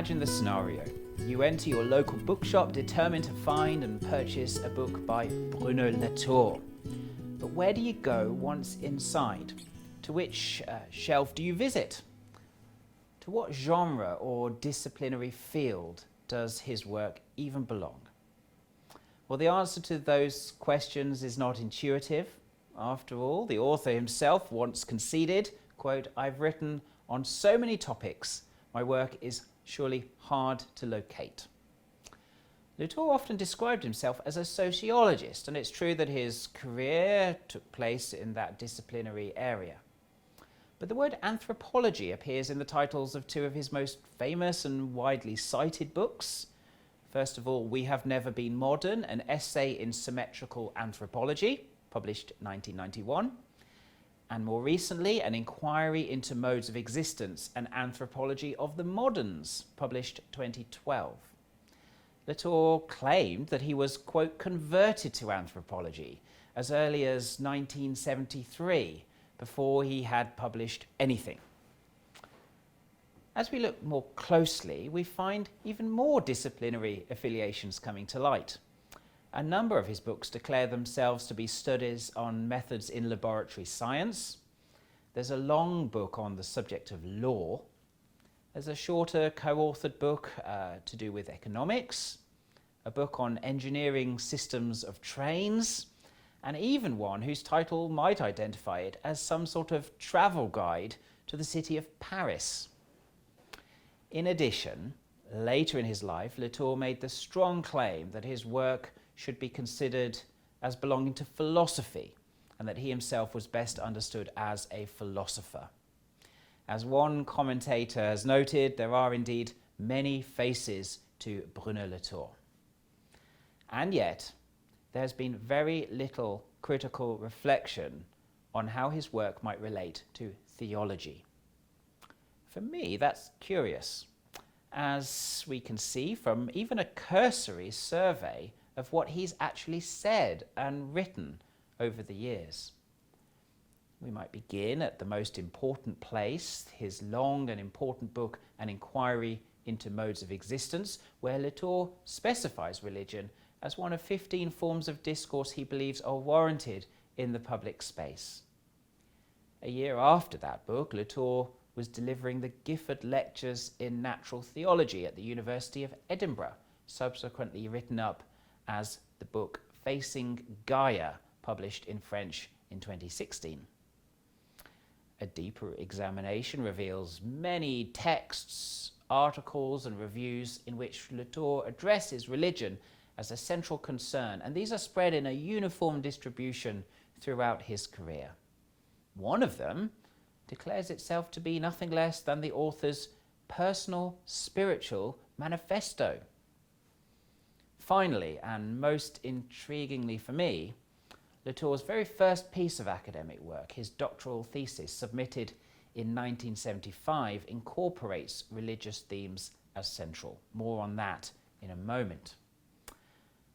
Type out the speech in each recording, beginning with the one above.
Imagine the scenario. You enter your local bookshop determined to find and purchase a book by Bruno Latour. But where do you go once inside? To which shelf do you visit? To what genre or disciplinary field does his work even belong? Well, the answer to those questions is not intuitive. After all, the author himself once conceded, quote, "I've written on so many topics, my work is surely hard to locate." Latour often described himself as a sociologist, and it's true that his career took place in that disciplinary area. But the word anthropology appears in the titles of two of his most famous and widely cited books. First of all, We Have Never Been Modern, an essay in symmetrical anthropology, published 1991. And more recently, An Inquiry into Modes of Existence, an Anthropology of the Moderns, published 2012. Latour claimed that he was, quote, converted to anthropology as early as 1973, before he had published anything. As we look more closely, we find even more disciplinary affiliations coming to light. A number of his books declare themselves to be studies on methods in laboratory science. There's a long book on the subject of law. There's a shorter co-authored book to do with economics, a book on engineering systems of trains, and even one whose title might identify it as some sort of travel guide to the city of Paris. In addition, later in his life, Latour made the strong claim that his work should be considered as belonging to philosophy, and that he himself was best understood as a philosopher. As one commentator has noted, there are indeed many faces to Bruno Latour. And yet, there's been very little critical reflection on how his work might relate to theology. For me, that's curious, as we can see from even a cursory survey of what he's actually said and written over the years. We might begin at the most important place, his long and important book, An Inquiry into Modes of Existence, where Latour specifies religion as one of 15 forms of discourse he believes are warranted in the public space. A year after that book, Latour was delivering the Gifford Lectures in Natural Theology at the University of Edinburgh, subsequently written up as the book Facing Gaia, published in French in 2016. A deeper examination reveals many texts, articles and reviews in which Latour addresses religion as a central concern, and these are spread in a uniform distribution throughout his career. One of them declares itself to be nothing less than the author's personal spiritual manifesto. Finally, and most intriguingly for me, Latour's very first piece of academic work, his doctoral thesis submitted in 1975, incorporates religious themes as central. More on that in a moment.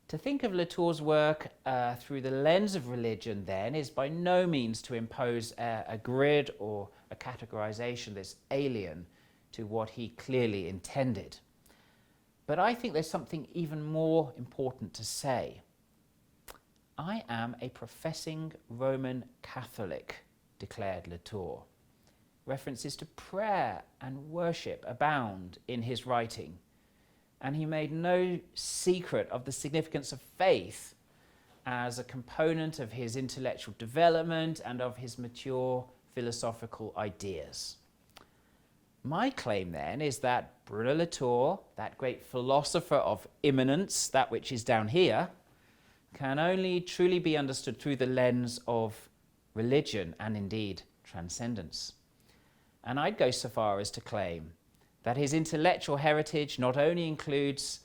To think of Latour's work through the lens of religion, then, is by no means to impose a grid or a categorization that's alien to what he clearly intended. But I think there's something even more important to say. I am a professing Roman Catholic, declared Latour. References to prayer and worship abound in his writing, and he made no secret of the significance of faith as a component of his intellectual development and of his mature philosophical ideas. My claim then is that Bruno Latour, that great philosopher of immanence, that which is down here, can only truly be understood through the lens of religion and indeed transcendence. And I'd go so far as to claim that his intellectual heritage not only includes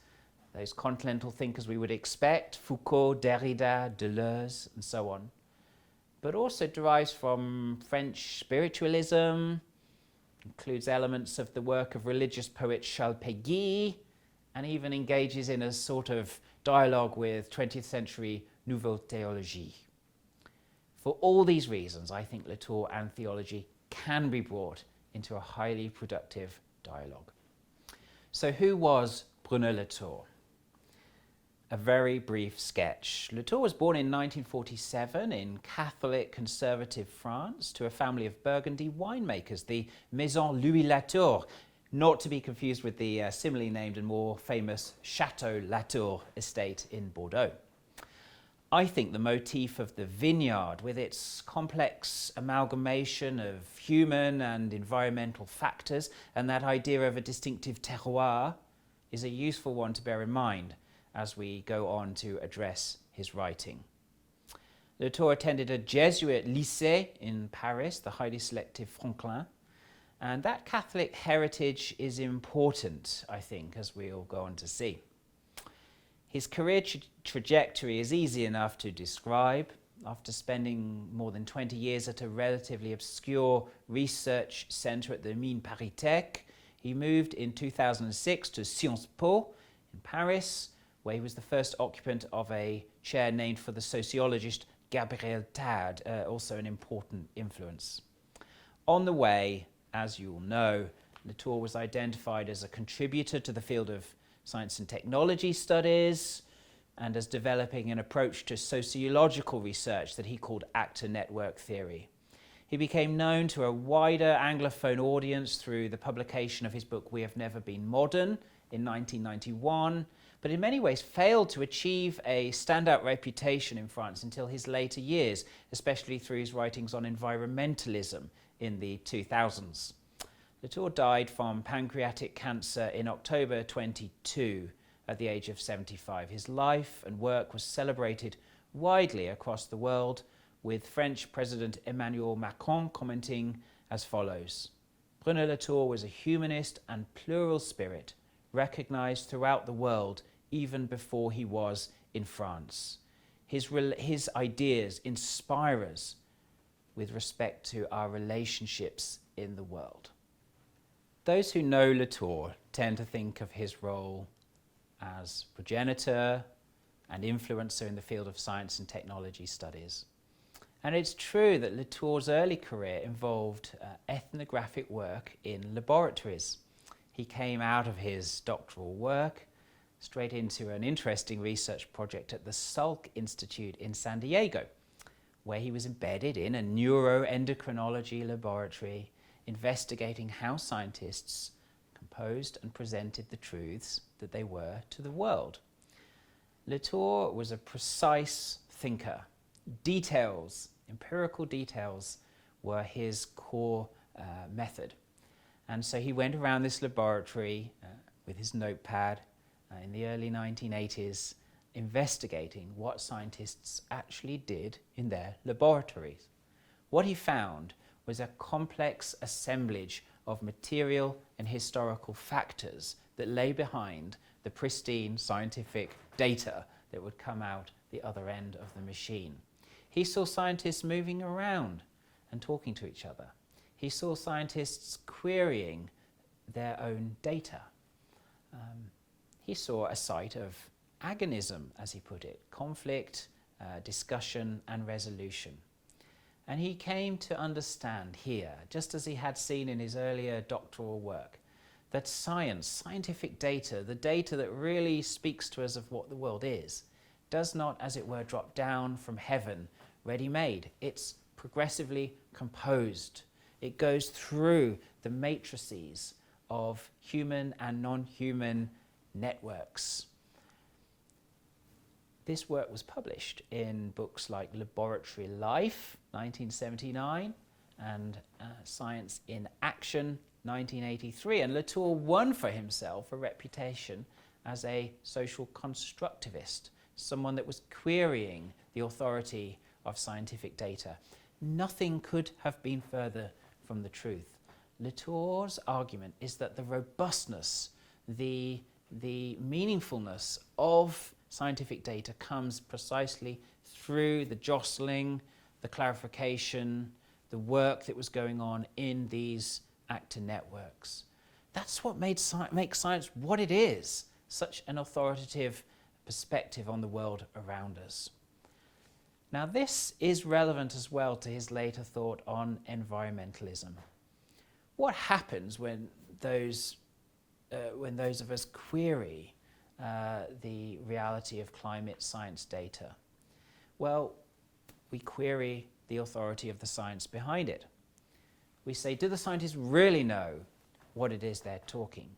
those continental thinkers we would expect, Foucault, Derrida, Deleuze, and so on, but also derives from French spiritualism, includes elements of the work of religious poet Charles Péguy, and even engages in a sort of dialogue with 20th century Nouvelle Théologie. For all these reasons, I think Latour and theology can be brought into a highly productive dialogue. So who was Bruno Latour? A very brief sketch. Latour was born in 1947 in Catholic conservative France to a family of Burgundy winemakers, the Maison Louis Latour, not to be confused with the similarly named and more famous Chateau Latour estate in Bordeaux. I think the motif of the vineyard, with its complex amalgamation of human and environmental factors, and that idea of a distinctive terroir, is a useful one to bear in mind as we go on to address his writing. Latour attended a Jesuit lycée in Paris, the highly selective Franklin, and that Catholic heritage is important, I think, as we'll go on to see. His career trajectory is easy enough to describe. After spending more than 20 years at a relatively obscure research centre at the Mines Paris, he moved in 2006 to Sciences Po in Paris, where he was the first occupant of a chair named for the sociologist Gabriel Tad, also an important influence. On the way, as you all know, Latour was identified as a contributor to the field of science and technology studies, and as developing an approach to sociological research that he called actor network theory. He became known to a wider Anglophone audience through the publication of his book We Have Never Been Modern in 1991, but in many ways failed to achieve a standout reputation in France until his later years, especially through his writings on environmentalism in the 2000s. Latour died from pancreatic cancer in October 22 at the age of 75. His life and work was celebrated widely across the world, with French President Emmanuel Macron commenting as follows: Bruno Latour was a humanist and plural spirit, recognized throughout the world even before he was in France. His ideas inspire us with respect to our relationships in the world. Those who know Latour tend to think of his role as progenitor and influencer in the field of science and technology studies. And it's true that Latour's early career involved ethnographic work in laboratories. He came out of his doctoral work straight into an interesting research project at the Salk Institute in San Diego, where he was embedded in a neuroendocrinology laboratory investigating how scientists composed and presented the truths that they were to the world. Latour was a precise thinker. Details, empirical details, were his core method. And so he went around this laboratory with his notepad in the early 1980s, investigating what scientists actually did in their laboratories. What he found was a complex assemblage of material and historical factors that lay behind the pristine scientific data that would come out the other end of the machine. He saw scientists moving around and talking to each other. He saw scientists querying their own data. He saw a site of agonism, as he put it, conflict, discussion and resolution. And he came to understand here, just as he had seen in his earlier doctoral work, that science, scientific data, the data that really speaks to us of what the world is, does not, as it were, drop down from heaven ready-made. It's progressively composed. It goes through the matrices of human and non-human networks. This work was published in books like Laboratory Life, 1979, and Science in Action, 1983. And Latour won for himself a reputation as a social constructivist, someone that was querying the authority of scientific data. Nothing could have been further from the truth. Latour's argument is that the robustness, the meaningfulness of scientific data comes precisely through the jostling, the clarification, the work that was going on in these actor networks. That's what makes science what it is, such an authoritative perspective on the world around us. Now, this is relevant as well to his later thought on environmentalism. What happens when those when those of us query the reality of climate science data? Well, we query the authority of the science behind it. We say, do the scientists really know what it is they're talking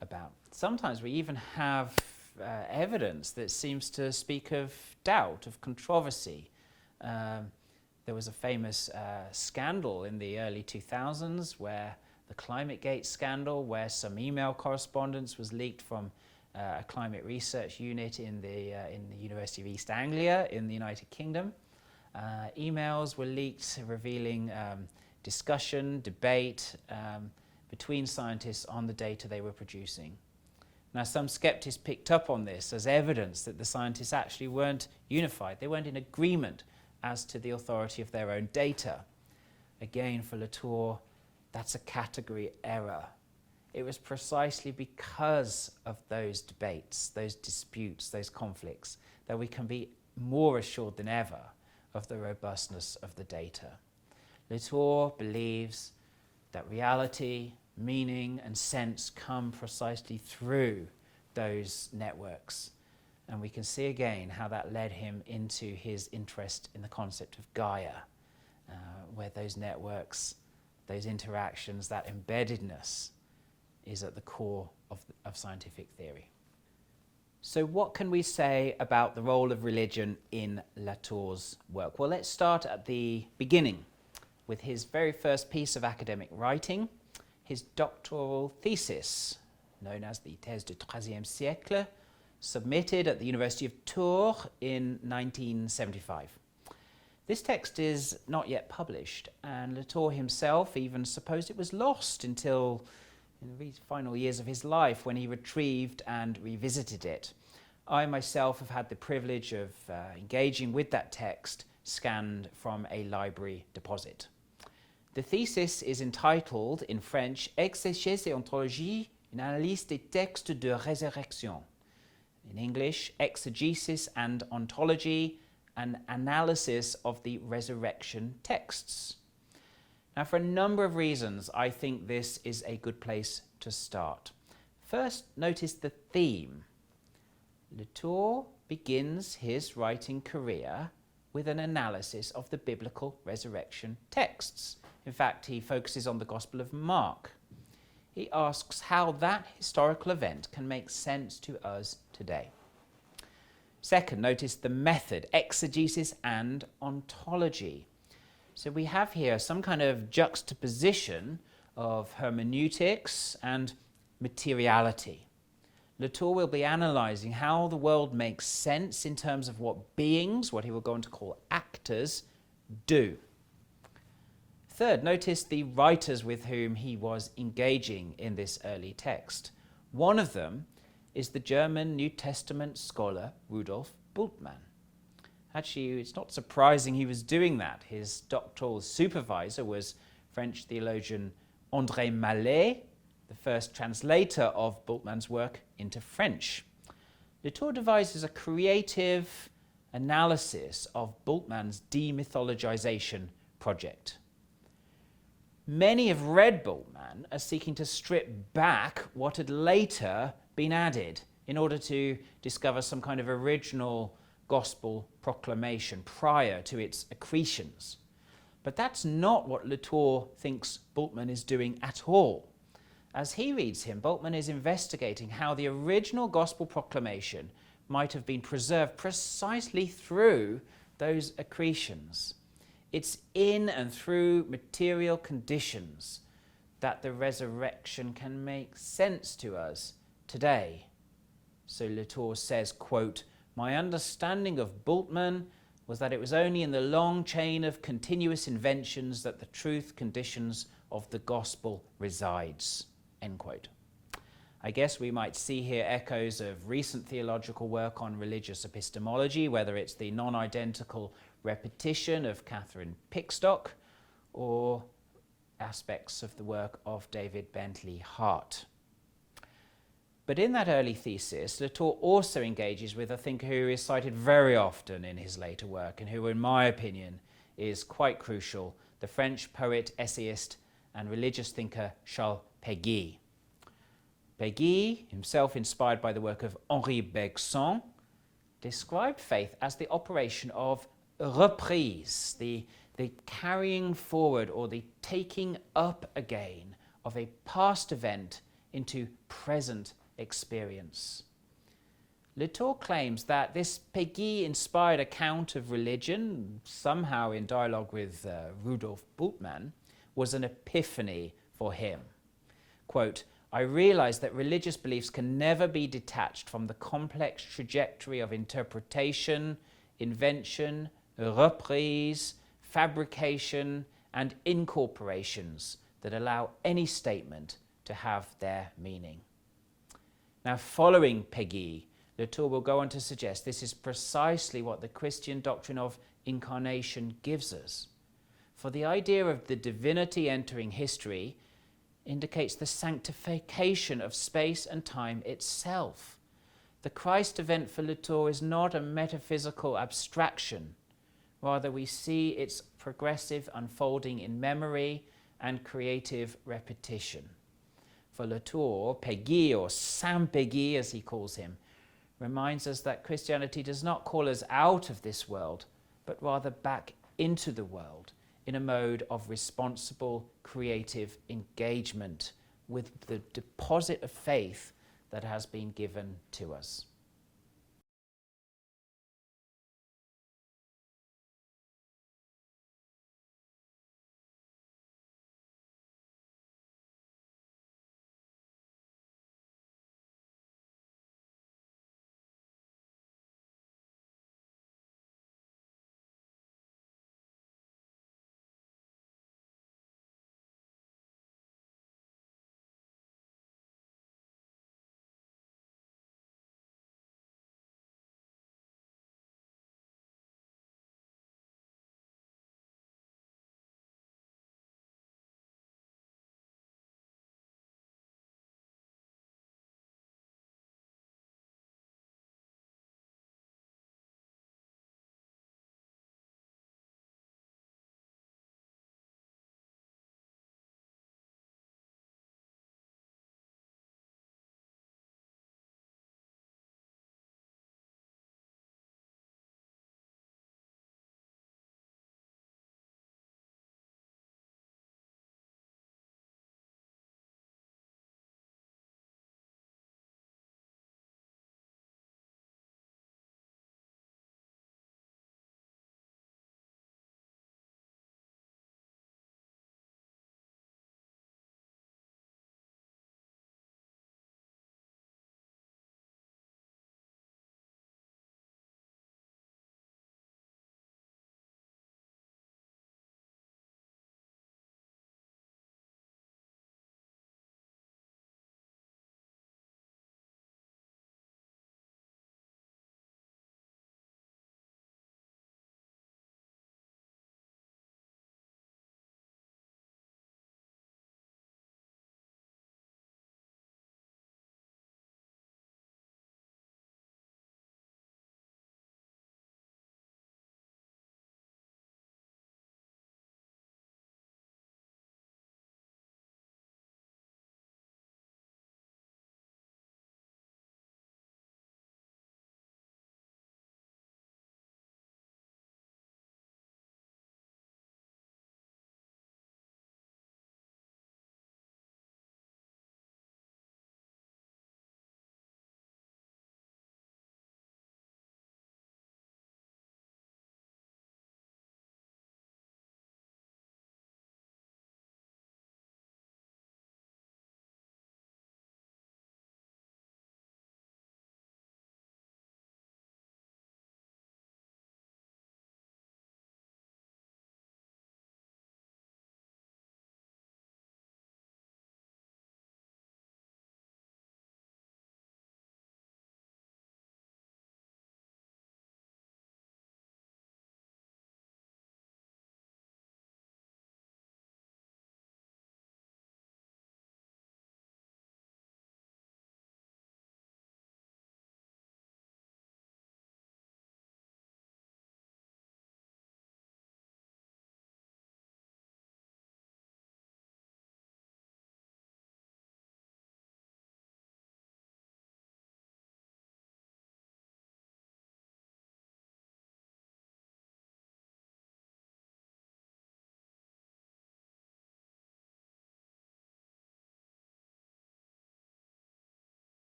about? Sometimes we even have evidence that seems to speak of doubt, of controversy. There was a famous scandal in the early 2000s, where the ClimateGate scandal, where some email correspondence was leaked from a climate research unit in the University of East Anglia in the United Kingdom. Emails were leaked revealing discussion, debate between scientists on the data they were producing. Now, some skeptics picked up on this as evidence that the scientists actually weren't unified. They weren't in agreement as to the authority of their own data. Again, for Latour, that's a category error. It was precisely because of those debates, those disputes, those conflicts, that we can be more assured than ever of the robustness of the data. Latour believes that reality, meaning and sense come precisely through those networks. And we can see again how that led him into his interest in the concept of Gaia, where those networks, those interactions, that embeddedness is at the core of scientific theory. So what can we say about the role of religion in Latour's work? Well, let's start at the beginning with his very first piece of academic writing, his doctoral thesis, known as the Thèse du XIIIe siècle, submitted at the University of Tours in 1975. This text is not yet published, and Latour himself even supposed it was lost until in the final years of his life, when he retrieved and revisited it. I myself have had the privilege of engaging with that text scanned from a library deposit. The thesis is entitled in French Exégèse et ontologie, une analyse des textes de résurrection. In English, Exegesis and Ontology, an analysis of the resurrection texts. Now, for a number of reasons, I think this is a good place to start. First, notice the theme. Latour begins his writing career with an analysis of the biblical resurrection texts. In fact, he focuses on the Gospel of Mark. He asks how that historical event can make sense to us today. Second, notice the method, exegesis and ontology. So we have here some kind of juxtaposition of hermeneutics and materiality. Latour will be analysing how the world makes sense in terms of what beings, what he will go on to call actors, do. Third, notice the writers with whom he was engaging in this early text. One of them is the German New Testament scholar Rudolf Bultmann. Actually, it's not surprising he was doing that. His doctoral supervisor was French theologian André Mallet, the first translator of Bultmann's work into French. Latour devises a creative analysis of Bultmann's demythologization project. Many have read Bultmann as seeking to strip back what had later been added in order to discover some kind of original gospel proclamation prior to its accretions. But that's not what Latour thinks Bultmann is doing at all. As he reads him, Bultmann is investigating how the original gospel proclamation might have been preserved precisely through those accretions. It's in and through material conditions that the resurrection can make sense to us today. So Latour says, quote, "My understanding of Bultmann was that it was only in the long chain of continuous inventions that the truth conditions of the gospel resides," end quote. I guess we might see here echoes of recent theological work on religious epistemology, whether it's the non-identical repetition of Catherine Pickstock or aspects of the work of David Bentley Hart. But in that early thesis, Latour also engages with a thinker who is cited very often in his later work and who, in my opinion, is quite crucial, the French poet, essayist, and religious thinker Charles Péguy. Péguy, himself inspired by the work of Henri Bergson, described faith as the operation of reprise, the carrying forward or the taking up again of a past event into present experience. Latour claims that this Péguy-inspired account of religion, somehow in dialogue with Rudolf Bultmann, was an epiphany for him. Quote, I realized that religious beliefs can never be detached from the complex trajectory of interpretation, invention, reprise, fabrication, and incorporations that allow any statement to have their meaning. Now, following Péguy, Latour will go on to suggest this is precisely what the Christian doctrine of incarnation gives us. For the idea of the divinity entering history indicates the sanctification of space and time itself. The Christ event for Latour is not a metaphysical abstraction. Rather, we see its progressive unfolding in memory and creative repetition. For Latour, Péguy, or Saint Péguy as he calls him, reminds us that Christianity does not call us out of this world, but rather back into the world in a mode of responsible, creative engagement with the deposit of faith that has been given to us.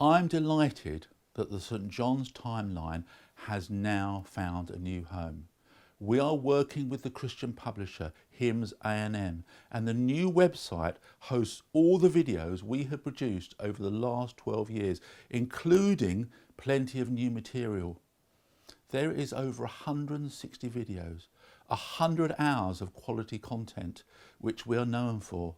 I'm delighted that the St John's Timeline has now found a new home. We are working with the Christian publisher Hymns A&M, and the new website hosts all the videos we have produced over the last 12 years, including plenty of new material. There is over 160 videos, 100 hours of quality content, which we are known for.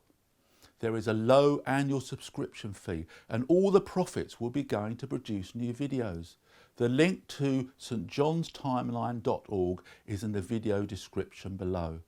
There is a low annual subscription fee, and all the profits will be going to produce new videos. The link to stjohnstimeline.org is in the video description below.